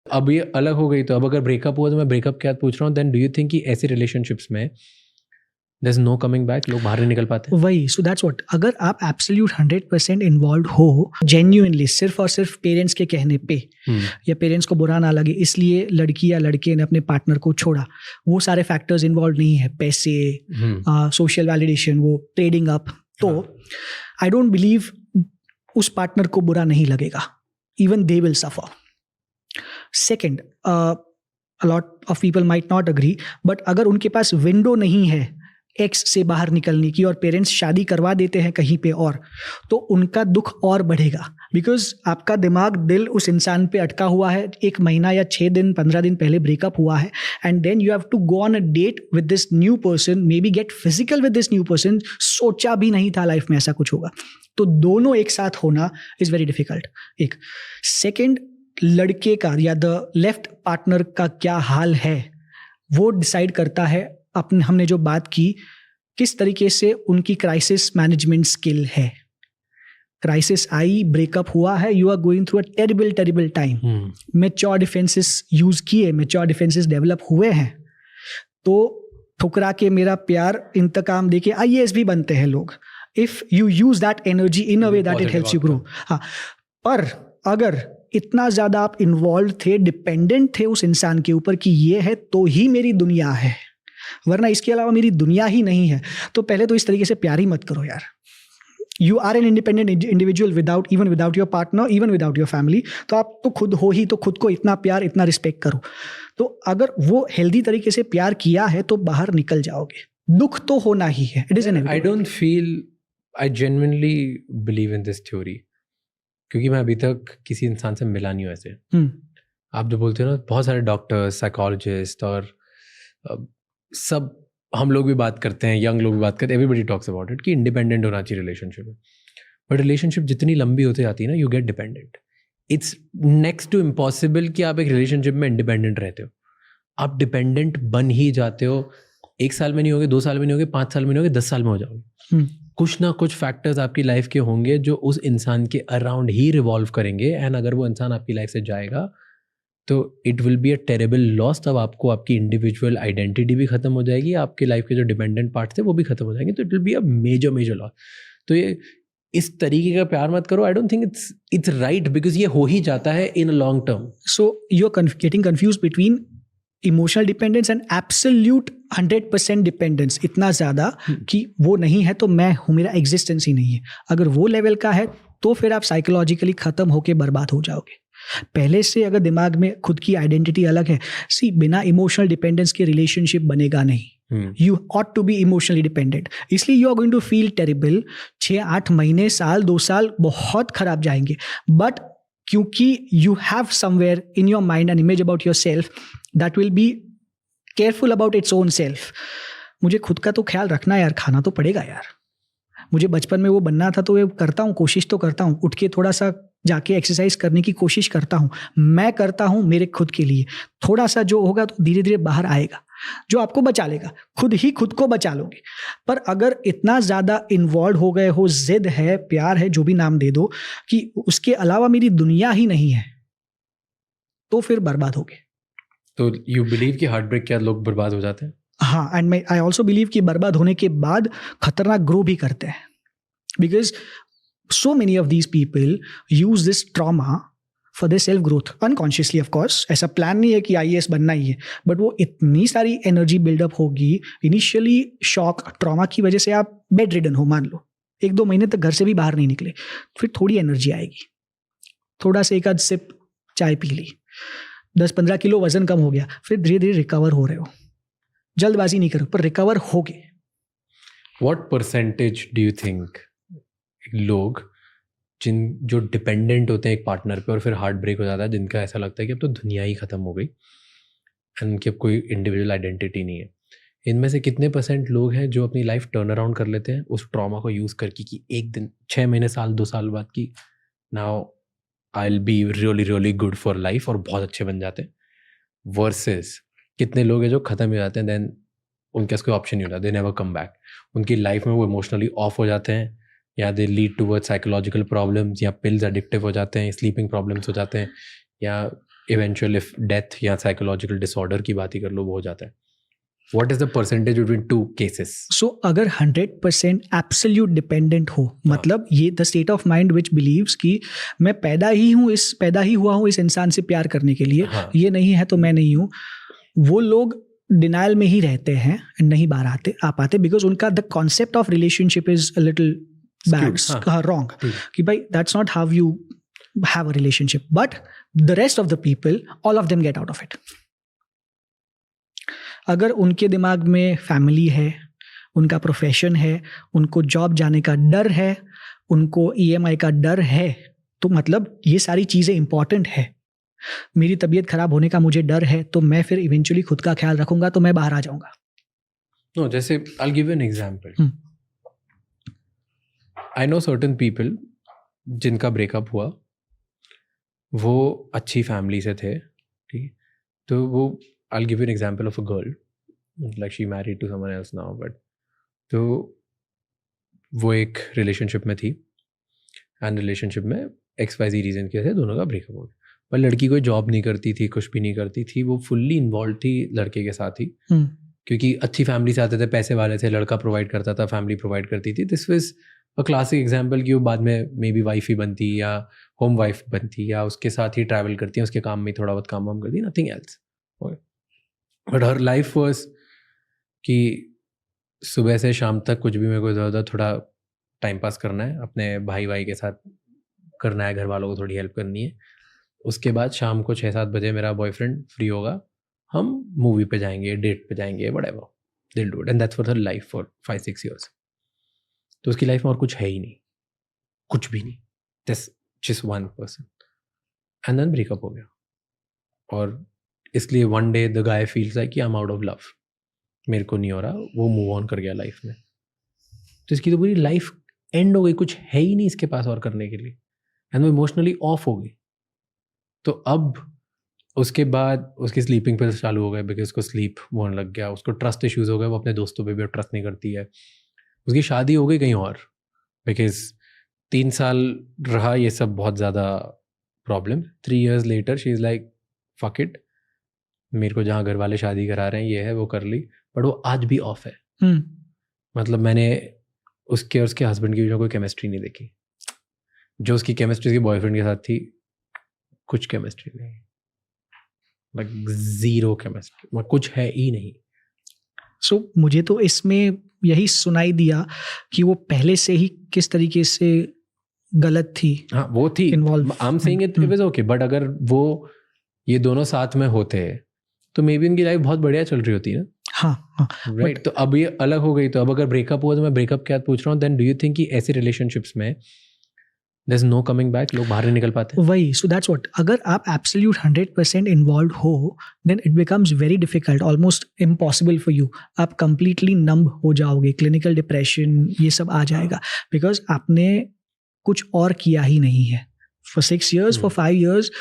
अब ये अलग हो गई, तो अब अगर ब्रेकअप हुआ तो मैं ब्रेकअप के बाद पूछ रहा हूँ, देन डू यू थिंक कि ऐसी रिलेशनशिप्स में there is no coming back, लोग बाहर नहीं निकल पाते? वही, सो दैट्स व्हाट, अगर आप एब्सोल्यूट 100% इन्वॉल्व हो जेन्युइनली, सिर्फ और सिर्फ पेरेंट्स के कहने पे या पेरेंट्स को बुरा ना लगे इसलिए लड़की या लड़के ने अपने पार्टनर को छोड़ा, वो सारे फैक्टर्स इन्वॉल्व नहीं है, पैसे, सोशल वैलिडेशन, वो ट्रेडिंग अप, तो आई डोंट बिलीव उस पार्टनर को बुरा नहीं लगेगा, even they will suffer. Second, a lot of people might not agree, but अगर उनके पास विंडो नहीं है एक्स से बाहर निकलने की और पेरेंट्स शादी करवा देते हैं कहीं पे और, तो उनका दुख और बढ़ेगा, बिकॉज आपका दिमाग, दिल उस इंसान पे अटका हुआ है. 1 महीना या 6 दिन 15 दिन पहले ब्रेकअप हुआ है, and then you have to go on a date with this new person, maybe get physical with this new person. सोचा भी नहीं था लाइफ में ऐसा कुछ होगा, तो दोनों एक साथ होना इज वेरी डिफिकल्ट. एक. सेकेंड, लड़के का या द लेफ्ट पार्टनर का क्या हाल है वो डिसाइड करता है अपने, हमने जो बात की, किस तरीके से उनकी क्राइसिस मैनेजमेंट स्किल है. क्राइसिस आई, ब्रेकअप हुआ है, you are going through a terrible time, mature defences use किए, मैच्योर डिफेंसेस डेवलप हुए हैं, तो ठुकरा के मेरा प्यार इंतकाम देके IAS भी बनते हैं लोग, if you use that energy in a way that it helps you grow. हाँ, पर अगर इतना ज्यादा आप इन्वॉल्व थे, डिपेंडेंट थे उस इंसान के ऊपर कि ये है तो ही मेरी दुनिया है, वरना इसके अलावा मेरी दुनिया ही नहीं है, तो पहले तो इस तरीके से प्यार ही मत करो यार. You are an independent individual without your partner, even without your family, तो आप तो खुद हो ही, तो खुद को इतना प्यार, इतना रिस्पेक्ट करो. तो अगर वो हेल्दी तरीके से प्यार किया है तो बाहर निकल जाओगे. दुख तो होना ही है, it is an. I genuinely believe in this theory, क्योंकि मैं अभी तक किसी इंसान से मिला नहीं हूँ ऐसे. आप जो बोलते हो ना, बहुत सारे डॉक्टर्स, साइकोलॉजिस्ट और सब, हम लोग भी बात करते हैं, यंग लोग भी बात करते हैं, एवरीबडी टॉक्स अबाउट इट कि इंडिपेंडेंट होना चाहिए रिलेशनशिप में. बट रिलेशनशिप जितनी लंबी होती जाती है ना, you get dependent. It's next to impossible कि आप एक रिलेशनशिप में इंडिपेंडेंट रहते हो. आप डिपेंडेंट बन ही जाते हो. 1 साल में नहीं होगे, 2 साल में नहीं होगे, 5 साल में नहीं होगे, 10 साल में हो जाओगे. कुछ ना कुछ फैक्टर्स आपकी लाइफ के होंगे जो उस इंसान के अराउंड ही रिवॉल्व करेंगे, एंड अगर वो इंसान आपकी लाइफ से जाएगा तो it will be a terrible loss. तब आपको आपकी इंडिविजुअल आइडेंटिटी भी खत्म हो जाएगी, आपके लाइफ के जो डिपेंडेंट पार्ट्स थे वो भी खत्म हो जाएंगे, तो it will be a major loss. तो ये इस तरीके का प्यार मत करो. I don't think it's right, because ये हो ही जाता है in long term. So you are getting confuse between emotional dependence and absolute 100% dependence, इतना ज़्यादा कि वो नहीं है तो मैं हूँ, मेरा एग्जिस्टेंस ही नहीं है. अगर वो लेवल का है तो फिर आप साइकोलॉजिकली ख़त्म होके बर्बाद हो जाओगे. पहले से अगर दिमाग में खुद की आइडेंटिटी अलग है, सी, बिना इमोशनल डिपेंडेंस के रिलेशनशिप बनेगा नहीं. You ought to be emotionally dependent, इसलिए you are going to feel terrible. 6-8 महीने, साल, 2 साल बहुत खराब जाएंगे, बट क्योंकि you have somewhere in your mind an image about your self that will be careful about its own self. मुझे खुद का तो ख्याल रखना है यार, खाना तो पड़ेगा यार. मुझे बचपन में वो बनना था तो ये करता हूँ, कोशिश तो करता हूँ, उठ के थोड़ा सा जाके एक्सरसाइज करने की कोशिश करता हूँ. मैं करता हूँ मेरे खुद के लिए. थोड़ा सा जो होगा तो धीरे धीरे बाहर आएगा, जो आपको बचा लेगा. खुद ही खुद को बचा लोगे. पर अगर इतना ज़्यादा इन्वॉल्व हो गए हो, जिद है, प्यार है, जो भी नाम दे दो, कि उसके अलावा मेरी दुनिया ही नहीं है, तो फिर बर्बाद हो गए. तो यू बिलीव कि हार्ट ब्रेक के बाद लोग बर्बाद हो जाते हैं? हाँ, एंड आई ऑल्सो बिलीव कि बर्बाद होने के बाद खतरनाक ग्रो भी करते हैं, because so many of these people use this trauma for their self growth unconsciously. of course, ऐसा प्लान नहीं है कि IAS बनना ही है, बट वो इतनी सारी एनर्जी बिल्डअप होगी इनिशियली, शॉक ट्रॉमा की वजह से आप बेड रिडन हो, मान लो 1-2 महीने तक घर से भी बाहर नहीं निकले, फिर थोड़ी एनर्जी आएगी, थोड़ा सा एक आध सिप चाय पी ली, 10-15 किलो वजन कम हो गया, फिर धीरे धीरे रिकवर हो रहे हो. जल्दबाजी नहीं करो, पर रिकवर हो गए. What percentage do you think लोग जो डिपेंडेंट होते हैं एक पार्टनर पे और फिर हार्ट ब्रेक हो जाता है, जिनका ऐसा लगता है कि अब तो दुनिया ही ख़त्म हो गई एंड उनकी अब कोई इंडिविजुअल आइडेंटिटी नहीं है, इनमें से कितने % लोग हैं जो अपनी लाइफ टर्न अराउंड कर लेते हैं उस ट्रॉमा को यूज़ करके कि एक दिन, 6 महीने, साल, 2 साल बाद की now I will be really really good for life, और बहुत अच्छे बन जाते हैं, वर्सेस कितने लोग हैं जो ख़त्म हो जाते हैं, देन उनके पास कोई ऑप्शन नहीं होता, दे नेवर कम बैक. उनकी लाइफ में वो इमोशनली ऑफ हो जाते हैं, या they lead toward psychological problems, या पिल्स एडिक्टिव हो जाते हैं, स्लीपिंग प्रॉब्लम्स हो जाते हैं, या इवेंचुअल इफ डेथ या साइकोलॉजिकल डिसऑर्डर की बात ही कर लो, वो हो जाता है. What is the percentage between two cases? So अगर 100% एब्सोल्यूट डिपेंडेंट हो, मतलब ये the state of mind which believes कि मैं पैदा ही हुआ हूँ इस इंसान से प्यार करने के लिए, ये नहीं है तो मैं नहीं हूँ, वो लोग डिनाइल में ही रहते हैं, नहीं बाहर आ पाते, बिकॉज उनका the concept of relationship is a little bad, wrong, कि भाई that's not how you have a relationship. But the rest of the people, all of them get out of it. अगर उनके दिमाग में फैमिली है, उनका profession है, उनको जॉब जाने का डर है, उनको EMI का डर है, तो मतलब ये सारी चीज़ें इंपॉर्टेंट है. मेरी तबीयत खराब होने का मुझे डर है, तो मैं फिर इवेंचुअली खुद का ख्याल रखूंगा, तो मैं बाहर आ जाऊंगा. No, जैसे I'll give you an example. I know certain people जिनका ब्रेकअप हुआ, वो अच्छी फैमिली से थे, ठीक, तो वो I'll give you an example of a girl, like she married to someone else now, but तो वो एक रिलेशनशिप में थी, एंड रिलेशनशिप में XYZ रीज़न की वजह से दोनों का ब्रेकअप हो गया. पर लड़की कोई जॉब नहीं करती थी, कुछ भी नहीं करती थी, वो फुल्ली इन्वॉल्व थी लड़के के साथ ही, क्योंकि अच्छी फैमिली से आते थे, पैसे वाले थे, लड़का प्रोवाइड करता था, फैमिली प्रोवाइड करती थी. This was a classic example कि वो बाद में मे बी वाइफ ही बनती या होम वाइफ बनती या उसके साथ ही ट्रैवल करती है, उसके काम में थोड़ा बहुत काम वाम करती, nothing else. But her life was कि सुबह से शाम तक कुछ भी मेरे को इधर उधर थोड़ा टाइम पास करना है, अपने भाई के साथ करना है, घर वालों को थोड़ी हेल्प करनी है. उसके बाद शाम को 6-7 बजे मेरा बॉयफ्रेंड फ्री होगा, हम मूवी पे जाएंगे, डेट पे जाएंगे, whatever they will do it, and that's for her life for 5-6 years. तो उसकी लाइफ में और कुछ है ही नहीं, कुछ भी नहीं, just one person, and then breakup हो गया. और इसलिए one day the guy feels like कि I am out of love, मेरे को नहीं हो रहा, वो मूव ऑन कर गया लाइफ में. तो इसकी तो पूरी लाइफ एंड हो गई, कुछ है ही नहीं इसके पास और करने के लिए, एंड वो इमोशनली ऑफ हो गई. तो अब उसके बाद उसकी स्लीपिंग पिल्स चालू हो गए, बिकॉज उसको स्लीप होने लग गया, उसको ट्रस्ट इश्यूज हो गए, वो अपने दोस्तों पे भी ट्रस्ट नहीं करती है. उसकी शादी हो गई कहीं और, बिकॉज 3 साल रहा ये सब बहुत ज़्यादा problem. 3 years later she is like fuck it, मेरे को जहाँ घर वाले शादी करा रहे हैं ये है वो कर ली. बट वो आज भी ऑफ है. मतलब मैंने उसके और उसके हस्बैंड की बीच में कोई केमिस्ट्री नहीं देखी. जो उसकी केमिस्ट्री उसके बॉयफ्रेंड के साथ थी, कुछ केमिस्ट्री नहीं, लाइक जीरो केमिस्ट्री, कुछ है ही नहीं. सो मुझे तो इसमें यही सुनाई दिया कि वो पहले से ही किस तरीके से गलत थी. हाँ वो थी, I am saying it was okay, but अगर वो ये दोनों साथ में होते तो मे बी उनकी लाइफ बहुत बढ़िया चल रही होती ना. हाँ राइट. तो अब ये अलग हो गई, तो अब अगर ब्रेकअप हुआ तो मैं ब्रेकअप क्या पूछ रहा हूँ, देन डू यू थिंक कि ऐसे रिलेशनशिप्स में there's no coming back, लोग बाहर नहीं निकल पाते. वही, so that's what, अगर आप absolute 100% involved हो, then it becomes very difficult, almost impossible for you. आप completely numb हो जाओगे, clinical depression ये सब आ जाएगा, because आपने कुछ और किया ही नहीं है. For 6 years, for 5 years,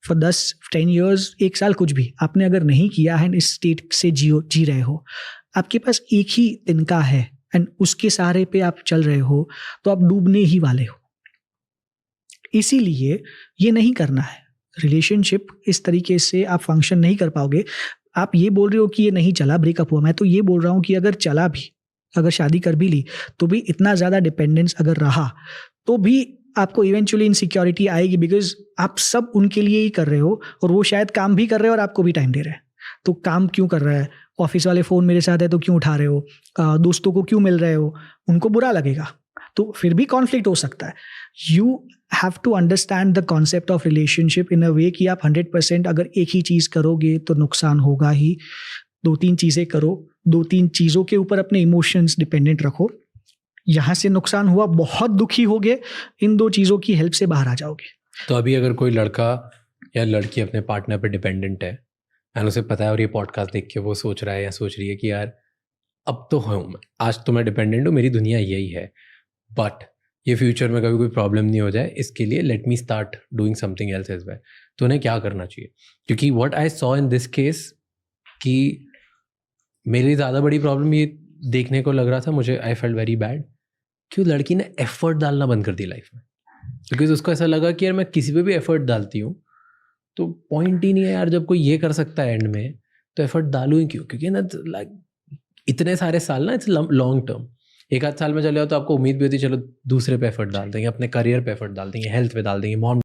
for 10 years, 1 साल कुछ भी आपने अगर नहीं किया है, इस स्टेट से जी रहे हो, आपके पास एक ही तिनका है एंड उसके सहारे पे आप चल रहे हो, तो आप डूबने ही वाले हो. इसीलिए ये नहीं करना है. रिलेशनशिप इस तरीके से आप फंक्शन नहीं कर पाओगे. आप ये बोल रहे हो कि ये नहीं चला, ब्रेकअप हुआ, मैं तो ये बोल रहा हूँ कि अगर चला भी, अगर शादी कर भी ली, तो भी इतना ज़्यादा डिपेंडेंस अगर रहा, तो भी आपको इवेंचुअली इनसिक्योरिटी आएगी, बिकॉज आप सब उनके लिए ही कर रहे हो, और वो शायद काम भी कर रहे हो और आपको भी टाइम दे रहे हैं. तो काम क्यों कर रहा है, ऑफिस वाले फ़ोन मेरे साथ है तो क्यों उठा रहे हो, दोस्तों को क्यों मिल रहे हो, उनको बुरा लगेगा, तो फिर भी कॉन्फ्लिक्ट हो सकता है. You have to understand the concept of relationship in a way कि आप 100% अगर एक ही चीज़ करोगे तो नुकसान होगा ही. 2-3 चीज़ें करो, 2-3 चीज़ों के ऊपर अपने इमोशंस डिपेंडेंट रखो. यहाँ से नुकसान हुआ, बहुत दुखी होगे, इन 2 चीज़ों की हेल्प से बाहर आ जाओगे. तो अभी अगर कोई लड़का या लड़की अपने पार्टनर पे डिपेंडेंट है एंड उसे पता है, और ये पॉडकास्ट देख के वो सोच रहा है या सोच रही है कि यार अब तो हूँ मैं, आज तो मैं डिपेंडेंट हूँ, मेरी दुनिया यही है, बट ये फ्यूचर में कभी कोई प्रॉब्लम नहीं हो जाए, इसके लिए let me start doing something else as well, तो उन्हें क्या करना चाहिए? क्योंकि what I saw in this case कि मेरी ज़्यादा बड़ी प्रॉब्लम ये देखने को लग रहा था मुझे, आई फेल्ट वेरी बैड कि उस लड़की ने एफर्ट डालना बंद कर दी लाइफ में, बिकॉज उसको ऐसा लगा कि यार मैं किसी पे भी एफर्ट डालती हूँ तो पॉइंट ही नहीं है यार, जब कोई ये कर सकता है एंड में तो एफर्ट डालूं ही क्यों? क्योंकि ना लाइक इतने सारे साल ना, इट्स लॉन्ग टर्म। एक आध साल में चले जाओ तो आपको उम्मीद भी होती है चलो दूसरे पे एफर्ट डाल देंगे, अपने करियर पे एफर्ट डाल देंगे, हेल्थ पे डाल देंगे, मॉम